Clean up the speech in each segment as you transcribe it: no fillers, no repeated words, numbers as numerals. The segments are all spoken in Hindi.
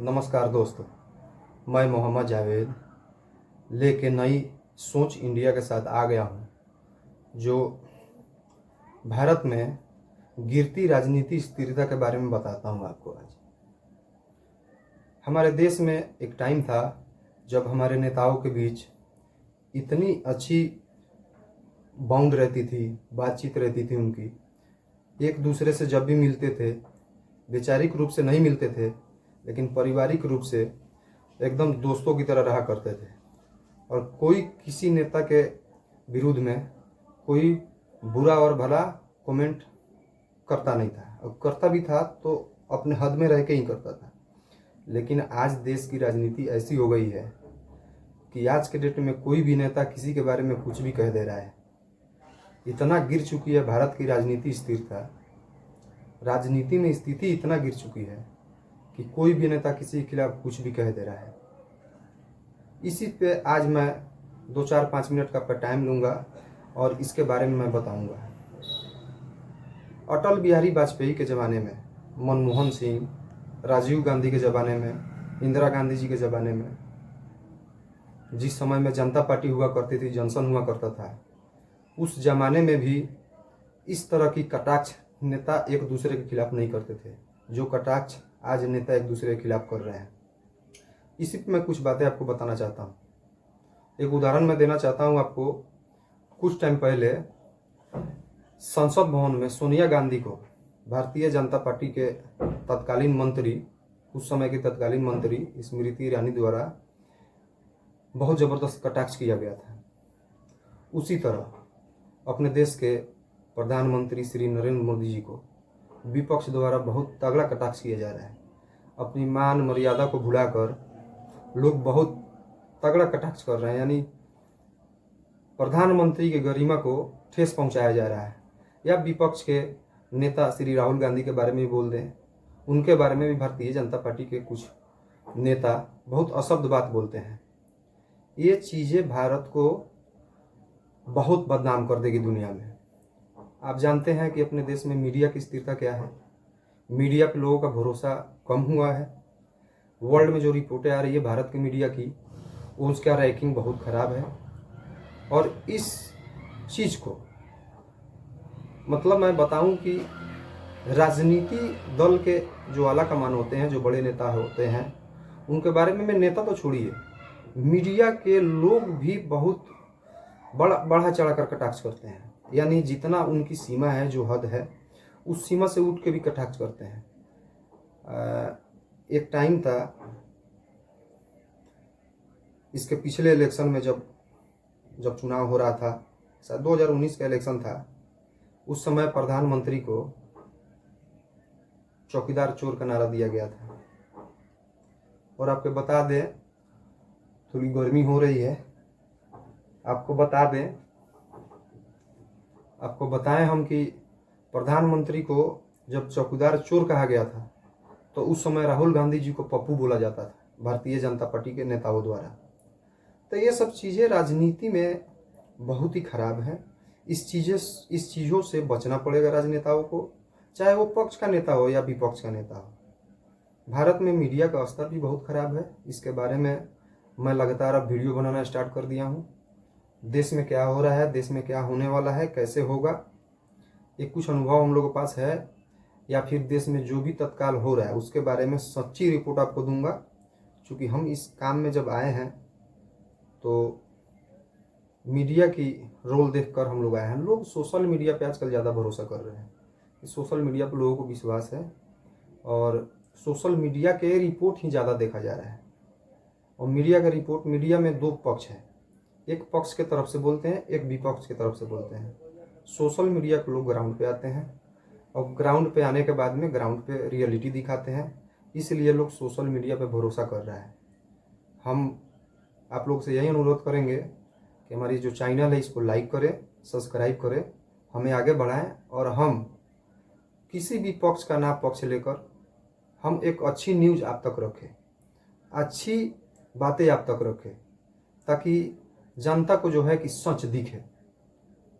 नमस्कार दोस्तों, मैं मोहम्मद जावेद लेके नई सोच इंडिया के साथ आ गया हूँ, जो भारत में गिरती राजनीति स्थिरता के बारे में बताता हूँ आपको। आज हमारे देश में एक टाइम था जब हमारे नेताओं के बीच इतनी अच्छी बॉन्ड रहती थी, बातचीत रहती थी उनकी। एक दूसरे से जब भी मिलते थे, वैचारिक रूप से नहीं मिलते थे लेकिन पारिवारिक रूप से एकदम दोस्तों की तरह रहा करते थे। और कोई किसी नेता के विरुद्ध में कोई बुरा और भला कमेंट करता नहीं था, और करता भी था तो अपने हद में रह के ही करता था। लेकिन आज देश की राजनीति ऐसी हो गई है कि आज के डेट में कोई भी नेता किसी के बारे में कुछ भी कह दे रहा है। इतना गिर चुकी है भारत की राजनीति स्थिरता, राजनीति में स्थिति इतना गिर चुकी है कि कोई भी नेता किसी के खिलाफ कुछ भी कह दे रहा है। इसी पे आज मैं 2-4-5 मिनट का टाइम लूँगा और इसके बारे में मैं बताऊँगा। अटल बिहारी वाजपेयी के ज़माने में, मनमोहन सिंह, राजीव गांधी के ज़माने में, इंदिरा गांधी जी के ज़माने में, जिस समय में जनता पार्टी हुआ करती थी, जनसंघ हुआ करता था, उस ज़माने में भी इस तरह की कटाक्ष नेता एक दूसरे के खिलाफ नहीं करते थे जो कटाक्ष आज नेता एक दूसरे के खिलाफ कर रहे हैं। इसी पे मैं कुछ बातें आपको बताना चाहता हूँ। एक उदाहरण मैं देना चाहता हूँ आपको। कुछ टाइम पहले संसद भवन में सोनिया गांधी को भारतीय जनता पार्टी के तत्कालीन मंत्री, उस समय के तत्कालीन मंत्री स्मृति ईरानी द्वारा बहुत ज़बरदस्त कटाक्ष किया गया था। उसी तरह अपने देश के प्रधानमंत्री श्री नरेंद्र मोदी जी को विपक्ष द्वारा बहुत तगड़ा कटाक्ष किया जा रहा है। अपनी मान मर्यादा को भुलाकर लोग बहुत तगड़ा कटाक्ष कर रहे हैं, यानी प्रधानमंत्री की गरिमा को ठेस पहुंचाया जा रहा है। या विपक्ष के नेता श्री राहुल गांधी के बारे में भी बोल दें, उनके बारे में भी भारतीय जनता पार्टी के कुछ नेता बहुत अशब्द बात बोलते हैं। ये चीज़ें भारत को बहुत बदनाम कर देगी दुनिया में। आप जानते हैं कि अपने देश में मीडिया की स्थिरता क्या है। मीडिया पे लोगों का भरोसा कम हुआ है। वर्ल्ड में जो रिपोर्टें आ रही है भारत की मीडिया की, उसका रैंकिंग बहुत ख़राब है। और इस चीज़ को मतलब मैं बताऊं कि राजनीति दल के जो आला कमान होते हैं, जो बड़े नेता होते हैं, उनके बारे में मैं नेता तो छोड़िए, मीडिया के लोग भी बहुत बढ़ा चढ़ा कर कटाक्ष करते हैं। यानी जितना उनकी सीमा है, जो हद है, उस सीमा से उठ के भी कटाक्ष करते हैं। एक टाइम था, इसके पिछले इलेक्शन में जब चुनाव हो रहा था, शायद 2019 का इलेक्शन था, उस समय प्रधानमंत्री को चौकीदार चोर का नारा दिया गया था। और आपको बता दें, थोड़ी गर्मी हो रही है, आपको बताएं हम कि प्रधानमंत्री को जब चौकीदार चोर कहा गया था तो उस समय राहुल गांधी जी को पप्पू बोला जाता था भारतीय जनता पार्टी के नेताओं द्वारा। तो ये सब चीज़ें राजनीति में बहुत ही खराब है। इस चीज़ों से बचना पड़ेगा राजनेताओं को, चाहे वो पक्ष का नेता हो या विपक्ष का नेता हो। भारत में मीडिया का स्तर भी बहुत खराब है। इसके बारे में मैं लगातार अब वीडियो बनाना स्टार्ट कर दिया हूँ। देश में क्या हो रहा है, देश में क्या होने वाला है, कैसे होगा, ये कुछ अनुभव हम लोगों के पास है, या फिर देश में जो भी तत्काल हो रहा है उसके बारे में सच्ची रिपोर्ट आपको दूंगा। क्योंकि हम इस काम में जब आए हैं तो मीडिया की रोल देखकर हम लोग आए हैं। लोग सोशल मीडिया पे आजकल ज़्यादा भरोसा कर रहे हैं। सोशल मीडिया पर लोगों को विश्वास है और सोशल मीडिया के रिपोर्ट ही ज़्यादा देखा जा रहा है। और मीडिया का रिपोर्ट, मीडिया में दो पक्ष है, एक पक्ष के तरफ से बोलते हैं, एक विपक्ष के तरफ से बोलते हैं। सोशल मीडिया के लोग ग्राउंड पे आते हैं और ग्राउंड पे आने के बाद में ग्राउंड पे रियलिटी दिखाते हैं, इसलिए लोग सोशल मीडिया पे भरोसा कर रहा है। हम आप लोग से यही अनुरोध करेंगे कि हमारी जो चैनल है इसको लाइक करें, सब्सक्राइब करें, हमें आगे बढ़ाएं और हम किसी भी पक्ष का ना पक्ष लेकर हम एक अच्छी न्यूज़ आप तक रखें, अच्छी बातें आप तक रखें, ताकि जनता को जो है कि सच दिखे।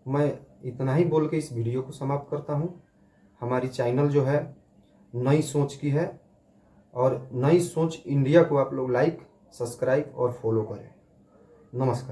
मैं इतना ही बोल के इस वीडियो को समाप्त करता हूँ। हमारी चैनल जो है नई सोच की है और नई सोच इंडिया को आप लोग लाइक, सब्सक्राइब और फॉलो करें। नमस्कार।